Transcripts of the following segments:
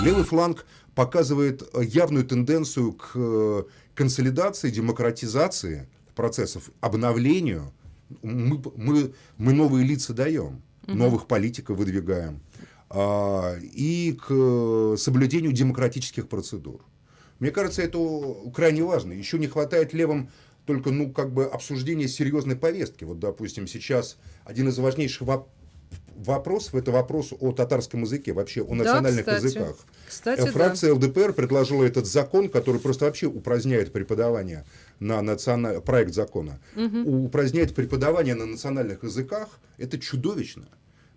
Левый фланг показывает явную тенденцию к консолидации, демократизации процессов, обновлению. Мы новые лица даем, новых политиков выдвигаем, и к соблюдению демократических процедур. Мне кажется, это крайне важно. Еще не хватает левым только обсуждения серьезной повестки. Вот, допустим, сейчас один из важнейших вопросов — это вопрос о татарском языке, вообще о национальных языках. Кстати, фракция ЛДПР предложила этот закон, который просто вообще упраздняет преподавание на проект закона, упраздняет преподавание на национальных языках. Это чудовищно.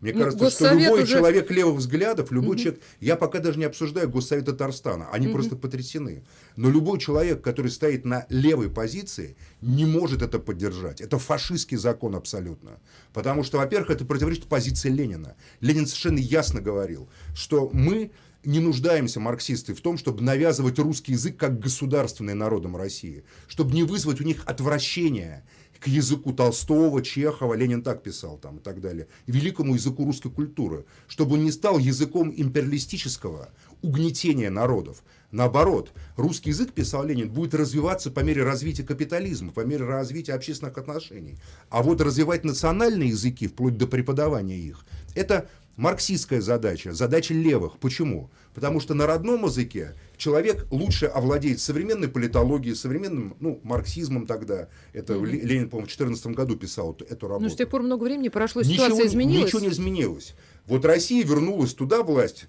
Мне кажется, что любой человек левых взглядов, любой человек, я пока даже не обсуждаю Госсовет Татарстана, они просто потрясены. Но любой человек, который стоит на левой позиции, не может это поддержать. Это фашистский закон абсолютно. Потому что, во-первых, это противоречит позиции Ленина. Ленин совершенно ясно говорил, что мы не нуждаемся, марксисты, в том, чтобы навязывать русский язык как государственный народом России, чтобы не вызвать у них отвращение к языку Толстого, Чехова, Ленин так писал там и так далее, великому языку русской культуры, чтобы он не стал языком империалистического угнетения народов. Наоборот, русский язык, писал Ленин, будет развиваться по мере развития капитализма, по мере развития общественных отношений. А вот развивать национальные языки, вплоть до преподавания их, это марксистская задача, задача левых. Почему? Потому что на родном языке человек лучше овладеет современной политологией, современным марксизмом тогда. Это Ленин, по-моему, в 2014 году писал эту работу. Но с тех пор много времени прошло, ситуация изменилась. Ничего не изменилось. Вот Россия вернулась туда, власть,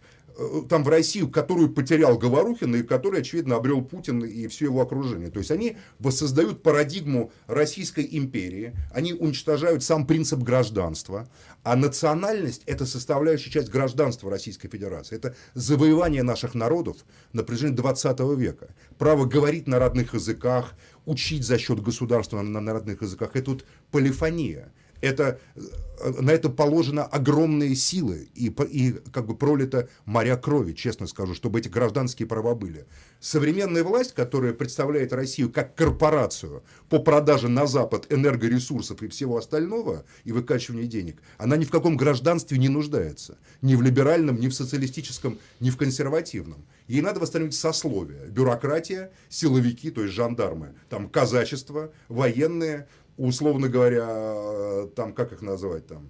там в Россию, которую потерял Говорухин, и которую, очевидно, обрел Путин и все его окружение. То есть они воссоздают парадигму Российской империи, они уничтожают сам принцип гражданства, а национальность — это составляющая часть гражданства Российской Федерации. Это завоевание наших народов на протяжении 20 века. Право говорить на родных языках, учить за счет государства на родных языках — это вот полифония. На это положено огромные силы и пролито моря крови, честно скажу, чтобы эти гражданские права были. Современная власть, которая представляет Россию как корпорацию по продаже на Запад энергоресурсов и всего остального, и выкачиванию денег, она ни в каком гражданстве не нуждается. Ни в либеральном, ни в социалистическом, ни в консервативном. Ей надо восстановить сословие. Бюрократия, силовики, то есть жандармы, там казачество, военные, условно говоря, там, как их называть, там,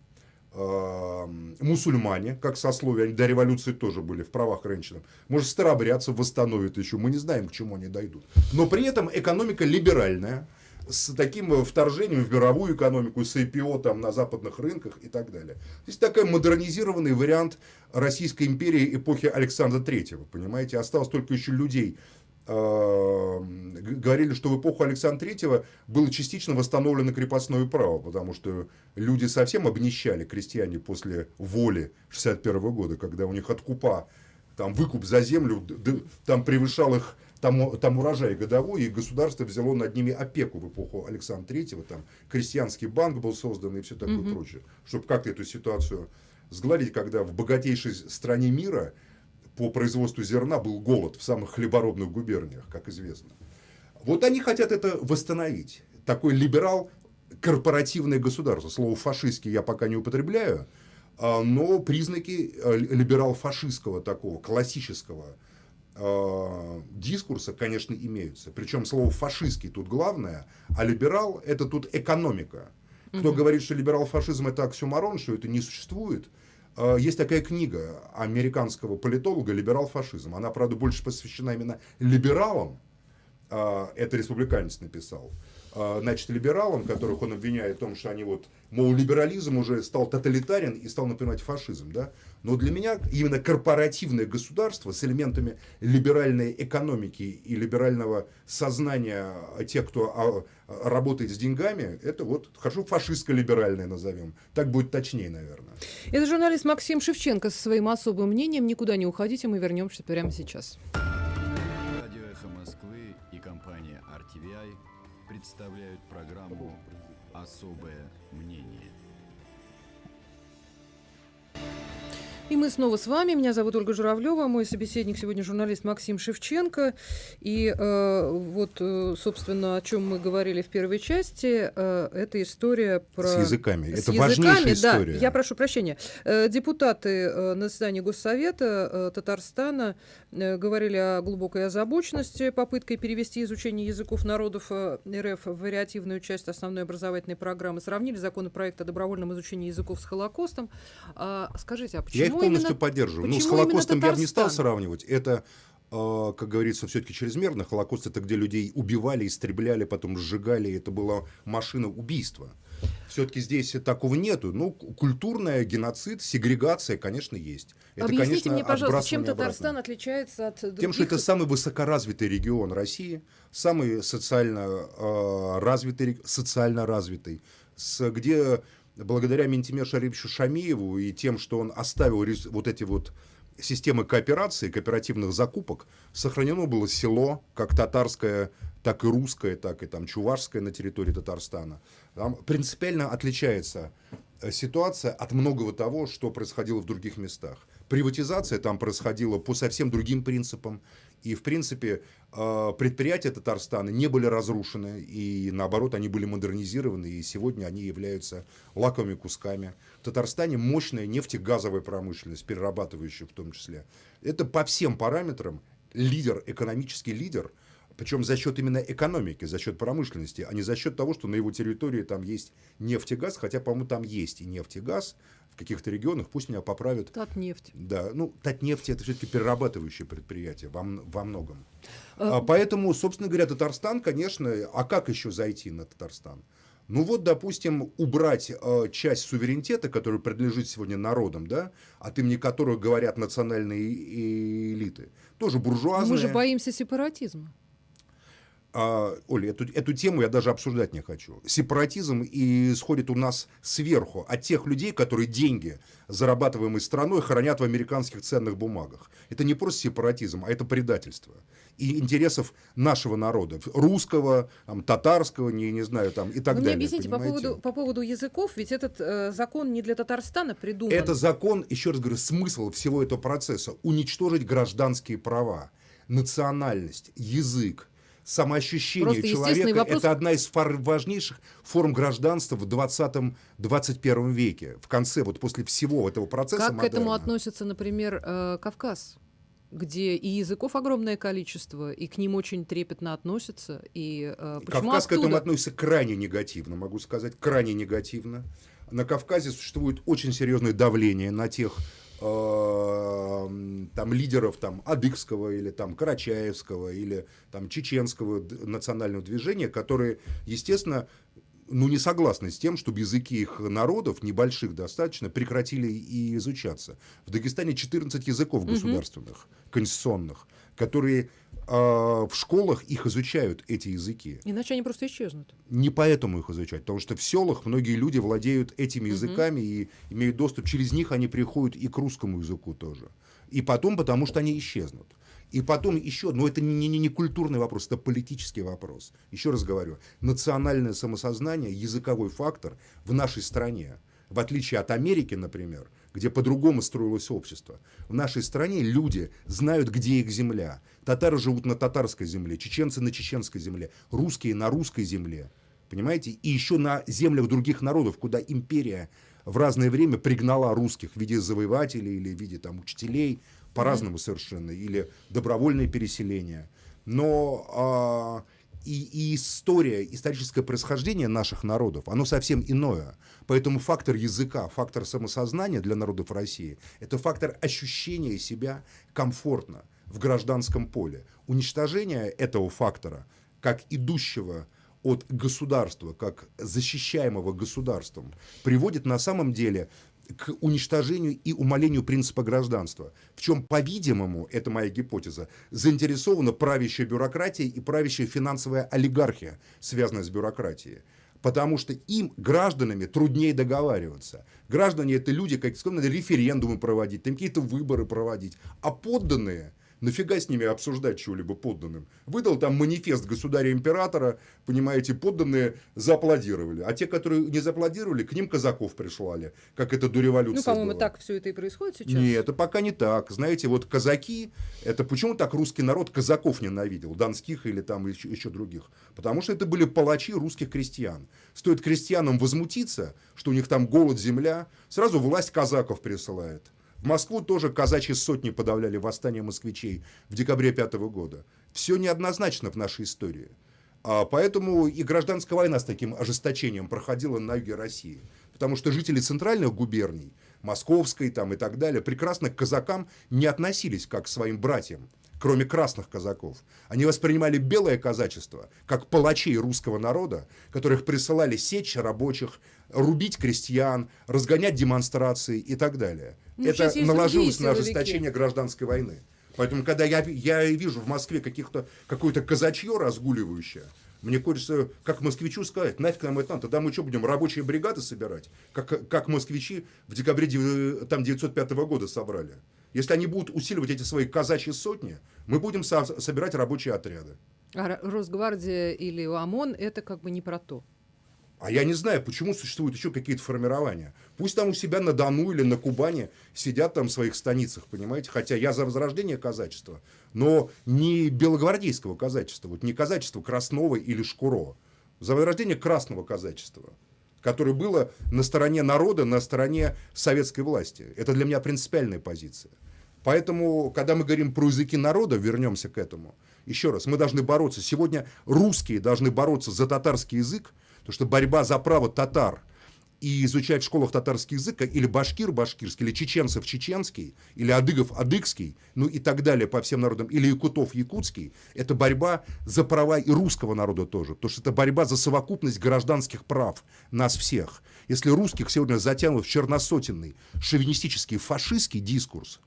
мусульмане, как сословие, они до революции тоже были в правах женщин. Может, старообрядцев восстановят еще, мы не знаем, к чему они дойдут. Но при этом экономика либеральная, с таким вторжением в мировую экономику, с IPO там, на западных рынках и так далее. То есть такой модернизированный вариант Российской империи эпохи Александра III, понимаете, осталось только еще людей. Говорили, что в эпоху Александра III было частично восстановлено крепостное право, потому что люди совсем обнищали, крестьяне, после воли 1961 года, когда у них откупа, там, выкуп за землю там превышал их там урожай годовой, и государство взяло над ними опеку в эпоху Александра III, там крестьянский банк был создан и все такое прочее, чтобы как-то эту ситуацию сгладить, когда в богатейшей стране мира по производству зерна был голод в самых хлеборобных губерниях, как известно. Вот они хотят это восстановить. Такой либерал-корпоративное государство. Слово «фашистский» я пока не употребляю, но признаки либерал-фашистского такого классического дискурса, конечно, имеются. Причем слово «фашистский» тут главное, а либерал — это тут экономика. Кто говорит, что либерал-фашизм — это оксюморон, что это не существует, есть такая книга американского политолога «Либерал-фашизм». Она, правда, больше посвящена именно либералам. Это республиканец написал. Значит, либералам, которых он обвиняет в том, что они мол, либерализм уже стал тоталитарен и стал напоминать фашизм. Да? Но для меня именно корпоративное государство с элементами либеральной экономики и либерального сознания тех, кто работает с деньгами, это хорошо фашистско-либеральное назовем. Так будет точнее, наверное. Это журналист Максим Шевченко со своим особым мнением. Никуда не уходите, мы вернемся прямо сейчас. Радио «Эхо Москвы» и компания RTVI представляют программу «Особое мнение». И мы снова с вами. Меня зовут Ольга Журавлева. Мой собеседник сегодня журналист Максим Шевченко. И собственно, о чем мы говорили в первой части, это история про... С языками. С Это языками, важнейшая да. история. Я прошу прощения. Депутаты на заседании Госсовета Татарстана говорили о глубокой озабоченности попыткой перевести изучение языков народов РФ в вариативную часть основной образовательной программы. Сравнили законопроект о добровольном изучении языков с Холокостом. Скажите, а почему Я их полностью именно, поддерживаю. Ну, с почему Холокостом именно я бы не стал Татарстан? сравнивать. Это, как говорится, все-таки чрезмерно. Холокост — это где людей убивали, истребляли, потом сжигали. Это была машина убийства. Все-таки здесь такого нету. Ну, культурная геноцид, сегрегация, конечно, есть. Это, Объясните конечно, мне, пожалуйста, чем отбрасывание Татарстан обратно. отличается от других? Тем, что это самый высокоразвитый регион России, самый социально развитый, где благодаря Ментимеру Шариповичу Шамиеву и тем, что он оставил вот эти вот системы кооперации, кооперативных закупок, сохранено было село, как татарское, так и русское, так и там чувашское на территории Татарстана. Там принципиально отличается ситуация от многого того, что происходило в других местах. Приватизация там происходила по совсем другим принципам. И, в принципе, предприятия Татарстана не были разрушены, и, наоборот, они были модернизированы, и сегодня они являются лакомыми кусками. В Татарстане мощная нефтегазовая промышленность, перерабатывающая в том числе. Это по всем параметрам лидер, экономический лидер, причем за счет именно экономики, за счет промышленности, а не за счет того, что на его территории там есть нефть и газ, хотя, по-моему, там есть и нефть, и газ в каких-то регионах, пусть меня поправят. Татнефть. Да, ну, Татнефть — это все-таки перерабатывающее предприятие во многом. Поэтому, собственно говоря, Татарстан, конечно, а как еще зайти на Татарстан? Ну вот, допустим, убрать часть суверенитета, который принадлежит сегодня народам, да, от имени которых говорят национальные элиты, тоже буржуазные. Мы же боимся сепаратизма. Оля, эту тему я даже обсуждать не хочу. Сепаратизм исходит у нас сверху, от тех людей, которые деньги, зарабатываемые страной, хранят в американских ценных бумагах. Это не просто сепаратизм, а это предательство. И интересов нашего народа, русского, там, татарского, не знаю, там, и так Вы далее. мне объясните понимаете? по поводу языков, ведь этот закон не для Татарстана придуман. Это закон, еще раз говорю, смысл всего этого процесса — уничтожить гражданские права, национальность, язык. Самоощущение Просто человека естественный вопрос. это одна из важнейших форм гражданства в 20-21 веке. В конце, вот после всего этого процесса Как к этому модерна. относится, например, Кавказ, где и языков огромное количество, и к ним очень трепетно относятся. И почему Кавказ к этому оттуда? относится крайне негативно, могу сказать, крайне негативно. На Кавказе существует очень серьезное давление на тех там лидеров там адыгского или там карачаевского или там чеченского национального движения, которые, естественно, ну, не согласны с тем, чтобы языки их народов, небольших достаточно, прекратили и изучаться. В Дагестане 14 языков государственных, конституционных, которые в школах их изучают, эти языки. Иначе они просто исчезнут. Не поэтому их изучать, потому что в селах многие люди владеют этими языками и имеют доступ, через них они приходят и к русскому языку тоже. И потом, потому что они исчезнут. И потом еще, но это не культурный вопрос, это политический вопрос. Еще раз говорю, национальное самосознание, языковой фактор в нашей стране, в отличие от Америки, например, где по-другому строилось общество. В нашей стране люди знают, где их земля. Татары живут на татарской земле, чеченцы на чеченской земле, русские на русской земле. Понимаете? И еще на землях других народов, куда империя в разное время пригнала русских в виде завоевателей или в виде там, учителей, по-разному совершенно, или добровольное переселение. Но и историческое происхождение наших народов, оно совсем иное. Поэтому фактор языка, фактор самосознания для народов России – это фактор ощущения себя комфортно в гражданском поле. Уничтожение этого фактора, как идущего от государства, как защищаемого государством, приводит на самом деле к уничтожению и умалению принципа гражданства. В чем, по-видимому, это моя гипотеза, заинтересована правящая бюрократия и правящая финансовая олигархия, связанная с бюрократией. Потому что им, гражданами, труднее договариваться. Граждане — это люди, как сказано, референдумы проводить, там какие-то выборы проводить. А подданные Нафига с ними обсуждать чего-либо подданным? Выдал там манифест государя-императора, понимаете, подданные зааплодировали. А те, которые не зааплодировали, к ним казаков прислали, как это до революции Ну, по-моему, было. так все это и происходит сейчас. Нет, это пока не так. Знаете, вот казаки, это почему так русский народ казаков ненавидел, донских или там еще других? Потому что это были палачи русских крестьян. Стоит крестьянам возмутиться, что у них там голод, земля, сразу власть казаков присылает. В Москву тоже казачьи сотни подавляли восстание москвичей в декабре 5 года. Все неоднозначно в нашей истории. Поэтому и гражданская война с таким ожесточением проходила на юге России. Потому что жители центральных губерний, Московской там и так далее, прекрасно к казакам не относились как к своим братьям, кроме красных казаков. Они воспринимали белое казачество как палачей русского народа, которых присылали сечь рабочих, рубить крестьян, разгонять демонстрации и так далее. Ну, Это сейчас наложилось есть на другие ожесточение гражданской войны. Поэтому, когда я вижу в Москве какое-то казачье разгуливающее, мне хочется, как москвичу, сказать, нафиг нам это надо, тогда мы что, будем рабочие бригады собирать, как москвичи в декабре 1905 года собрали. Если они будут усиливать эти свои казачьи сотни, мы будем собирать рабочие отряды. А Росгвардия или ОМОН — это как бы не про то. А я не знаю, почему существуют еще какие-то формирования. Пусть там у себя на Дону или на Кубани сидят там в своих станицах, понимаете? Хотя я за возрождение казачества, но не белогвардейского казачества, вот не казачества Краснова или Шкуро. За возрождение красного казачества, которое было на стороне народа, на стороне советской власти. Это для меня принципиальная позиция. Поэтому, когда мы говорим про языки народа, вернемся к этому. Еще раз, мы должны бороться. Сегодня русские должны бороться за татарский язык, потому что борьба за право татар и изучать в школах татарский язык, или башкир башкирский, или чеченцев чеченский, или адыгов адыгский, ну и так далее по всем народам, или якутов якутский, это борьба за права и русского народа тоже, потому что это борьба за совокупность гражданских прав нас всех. Если русских сегодня затянут в черносотенный шовинистический фашистский дискурс,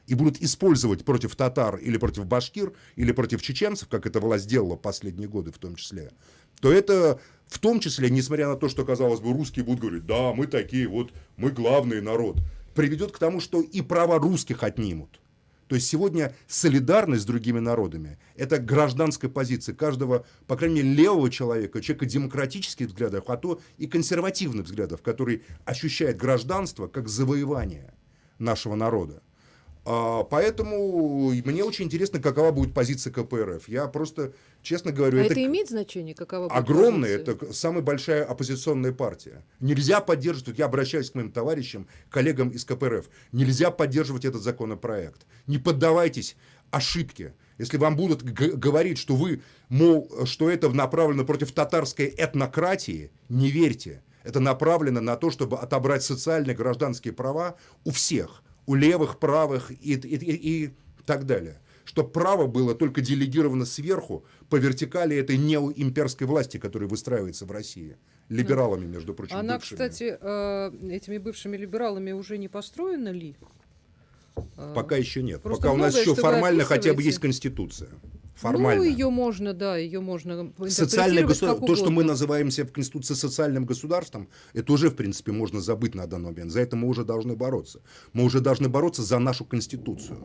и будут использовать против татар или против башкир, или против чеченцев, как это власть делала последние годы в том числе, то это в том числе, несмотря на то, что, казалось бы, русские будут говорить, да, мы такие, вот мы главный народ, приведет к тому, что и права русских отнимут. То есть сегодня солидарность с другими народами – это гражданская позиция каждого, по крайней мере, левого человека демократических взглядов, а то и консервативных взглядов, который ощущает гражданство как завоевание нашего народа. Поэтому мне очень интересно, какова будет позиция КПРФ. Я просто, честно говорю, это имеет значение, какова будет огромная, позиция? это самая большая оппозиционная партия. Нельзя поддерживать, я обращаюсь к моим товарищам, коллегам из КПРФ, нельзя поддерживать этот законопроект. Не поддавайтесь ошибке. Если вам будут говорить, что что это направлено против татарской этнократии, не верьте. Это направлено на то, чтобы отобрать социальные гражданские права у всех. У левых, правых и так далее. Чтобы право было только делегировано сверху по вертикали этой неоимперской власти, которая выстраивается в России. Либералами, между прочим, Она, бывшими. кстати, этими бывшими либералами уже не построена ли? Пока еще нет. Просто Пока у нас многое, еще что вы формально хотя бы описываете. есть Конституция. Формально. Ну, ее можно, да, ее можно Социальное интерпретировать государство, как то, что мы угодно. называемся в Конституции социальным государством, это уже, в принципе, можно забыть на данный момент. За это мы уже должны бороться. Мы уже должны бороться за нашу Конституцию.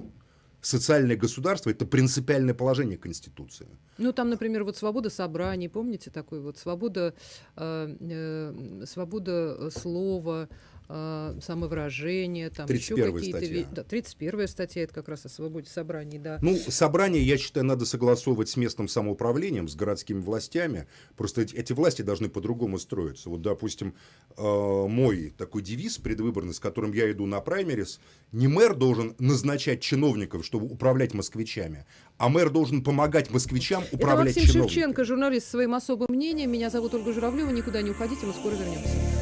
Социальное государство – это принципиальное положение Конституции. Ну, там, например, вот свобода собраний, помните, такой вот свобода слова, самовыражения, там еще 31-я какие-то... статья. Да, 31-я статья, это как раз о свободе собраний, да. Ну, собрание, я считаю, надо согласовывать с местным самоуправлением, с городскими властями. Просто эти власти должны по-другому строиться. Вот, допустим, мой такой девиз предвыборный, с которым я иду на праймерис, не мэр должен назначать чиновников, чтобы управлять москвичами, а мэр должен помогать москвичам управлять Это Максим чиновниками. Шевченко, журналист с своим особым мнением. Меня зовут Ольга Журавлева. Никуда не уходите, мы скоро вернемся.